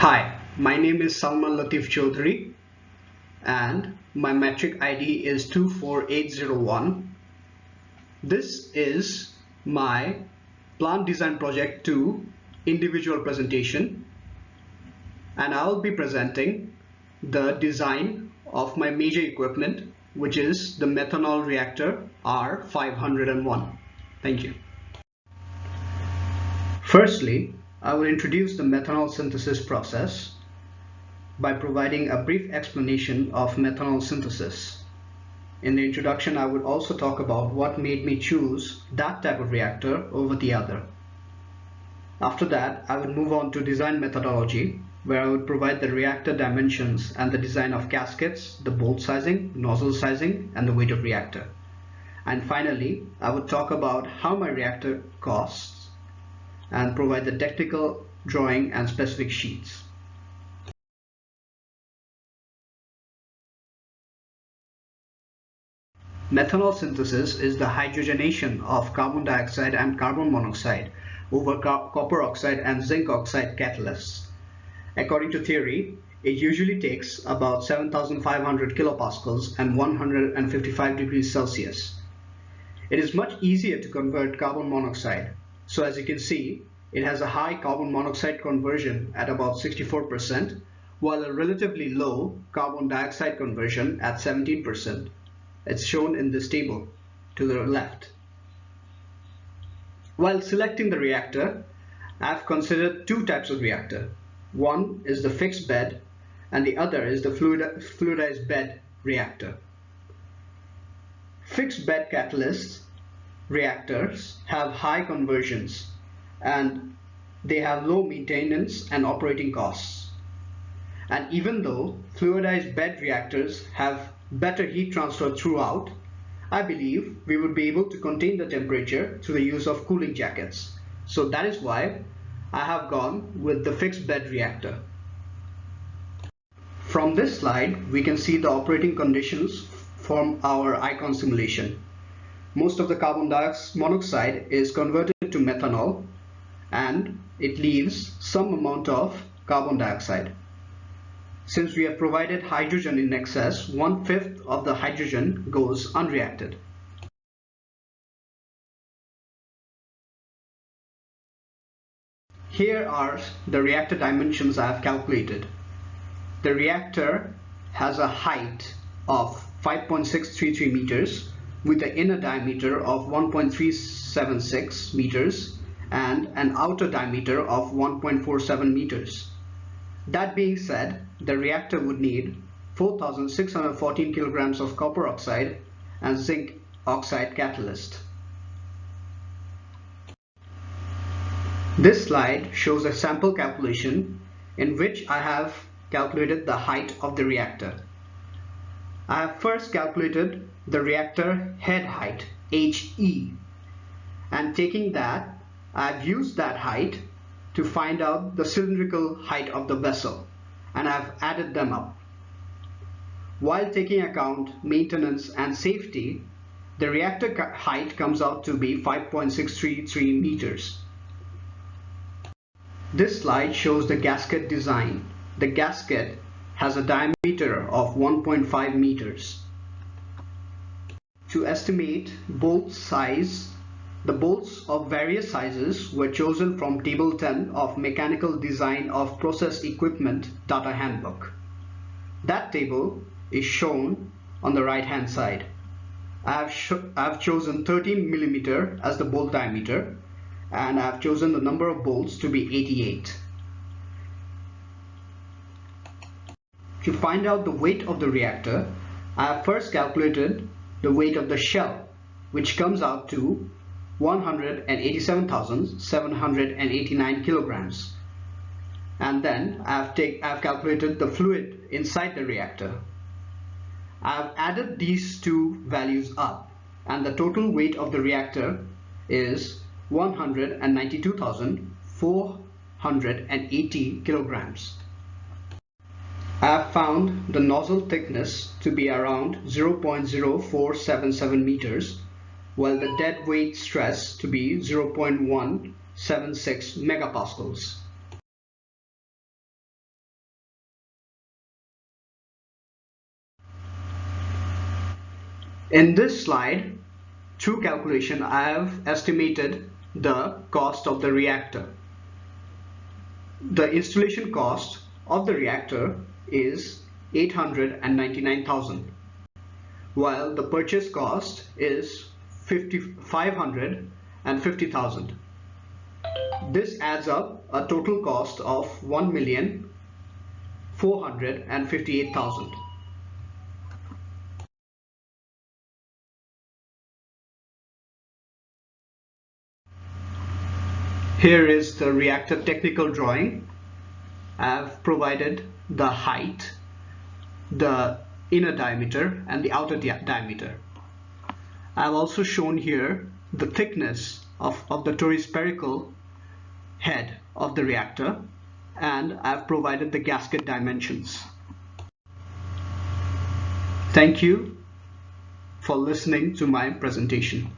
Hi, my name is Salman Latif Chaudhary and my metric ID is 24801. This is my plant design project 2 individual presentation, and I'll be presenting the design of my major equipment, which is the methanol reactor R501. Thank you. Firstly, I will introduce the methanol synthesis process by providing a brief explanation of methanol synthesis. In the introduction, I would also talk about what made me choose that type of reactor over the other. After that, I would move on to design methodology, where I would provide the reactor dimensions and the design of gaskets, the bolt sizing, nozzle sizing, and the weight of reactor. And finally, I would talk about how my reactor costs and provide the technical drawing and specific sheets. Methanol synthesis is the hydrogenation of carbon dioxide and carbon monoxide over copper oxide and zinc oxide catalysts. According to theory, it usually takes about 7,500 kilopascals and 155 degrees Celsius. It is much easier to convert carbon monoxide. So as you can see, it has a high carbon monoxide conversion at about 64%, while a relatively low carbon dioxide conversion at 17%. It's shown in this table to the left. While selecting the reactor, I've considered two types of reactor. One is the fixed bed and the other is the fluidized bed reactor. Fixed bed catalyst reactors have high conversions and they have low maintenance and operating costs. And even though fluidized bed reactors have better heat transfer throughout, I believe we would be able to contain the temperature through the use of cooling jackets. So that is why I have gone with the fixed bed reactor. From this slide, we can see the operating conditions from our icon simulation. Most of the carbon monoxide is converted to methanol and it leaves some amount of carbon dioxide. Since we have provided hydrogen in excess, 1/5 of the hydrogen goes unreacted. Here are the reactor dimensions I have calculated. The reactor has a height of 5.633 meters with an inner diameter of 1.376 meters and an outer diameter of 1.47 meters. That being said, the reactor would need 4,614 kilograms of copper oxide and zinc oxide catalyst. This slide shows a sample calculation in which I have calculated the height of the reactor. I have first calculated the reactor head height, HE, and taking that, I have used that height to find out the cylindrical height of the vessel, and I have added them up. While taking account maintenance and safety, the reactor height comes out to be 5.633 meters. This slide shows the gasket design. The gasket has a diameter of 1.5 meters. To estimate bolt size, the bolts of various sizes were chosen from Table 10 of Mechanical Design of Process Equipment Data Handbook. That table is shown on the right hand side. I have chosen 13 millimeter as the bolt diameter and I have chosen the number of bolts to be 88. To find out the weight of the reactor, I have first calculated the weight of the shell, which comes out to 187,789 kilograms. And then I have calculated the fluid inside the reactor. I have added these two values up and the total weight of the reactor is 192,480 kilograms. I have found the nozzle thickness to be around 0.0477 meters, while the dead weight stress to be 0.176 megapascals. In this slide, through calculation, I have estimated the cost of the reactor. The installation cost of the reactor is 899,000, while the purchase cost is 550,000. This adds up a total cost of 1,458,000. Here is the reactor technical drawing. I have provided the height, the inner diameter and the outer diameter. I have also shown here the thickness of the toruspherical head of the reactor, and I have provided the gasket dimensions. Thank you for listening to my presentation.